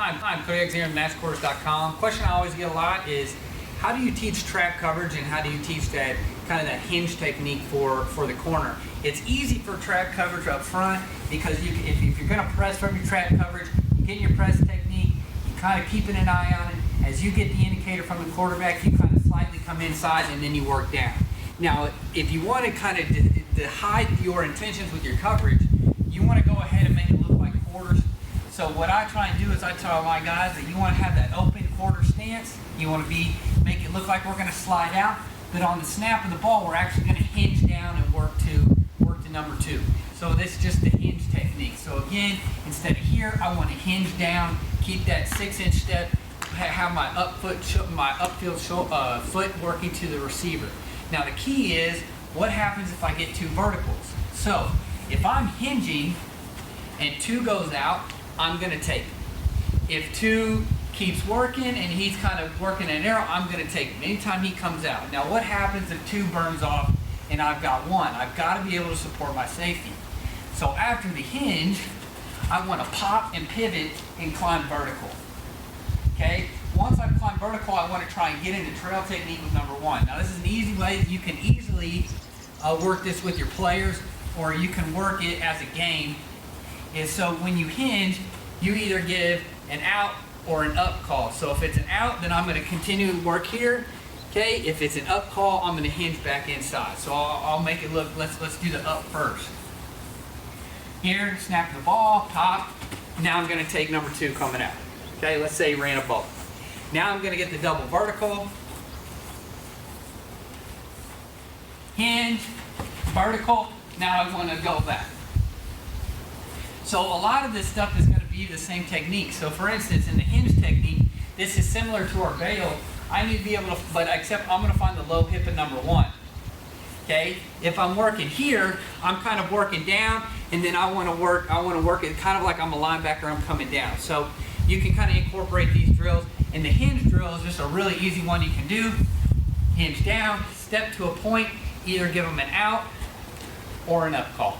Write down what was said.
Hi, I'm ArtofX here at MatchQuarters.com. Question I always get a lot is, how do you teach trap coverage and how do you teach that kind of that hinge technique for the corner? It's easy for trap coverage up front because if you're going to press from your trap coverage, you get your press technique, you kind of keeping an eye on it. As you get the indicator from the quarterback, you kind of slightly come inside and then you work down. Now, if you want to kind of to hide your intentions with your coverage, you want to go ahead and make it look like quarters. So what I try and do is I tell my guys that you want to have that open quarter stance. You want to make it look like we're going to slide out, but on the snap of the ball, we're actually going to hinge down and work to number 2. So this is just the hinge technique. So again, instead of here, I want to hinge down, keep that 6-inch step, have my upfield foot working to the receiver. Now the key is, what happens if I get 2 verticals? So if I'm hinging and 2 goes out, I'm going to take it. If 2 keeps working and he's kind of working an arrow, I'm going to take him anytime he comes out. Now what happens if 2 burns off and I've got 1? I've got to be able to support my safety. So after the hinge, I want to pop and pivot and climb vertical. Okay? Once I've climbed vertical, I want to try and get into trail technique with number 1. Now this is an easy way that you can easily work this with your players, or you can work it as a game. Is so when you hinge, you either give an out or an up call. So if it's an out, then I'm going to continue to work here. Okay, if it's an up call, I'm going to hinge back inside. So I'll make it look, let's do the up first. Here, snap the ball, pop. Now I'm going to take number 2 coming out. Okay, let's say he ran a ball. Now I'm going to get the double vertical. Hinge, vertical. Now I want to go back. So a lot of this stuff is going to be the same technique. So for instance, in the hinge technique, this is similar to our bail. I need to be able to, but except I'm going to find the low hip at number 1. Okay? If I'm working here, I'm kind of working down, and then I want to work it kind of like I'm a linebacker, I'm coming down. So you can kind of incorporate these drills. And the hinge drill is just a really easy one you can do. Hinge down, step to a point, either give them an out or an up call.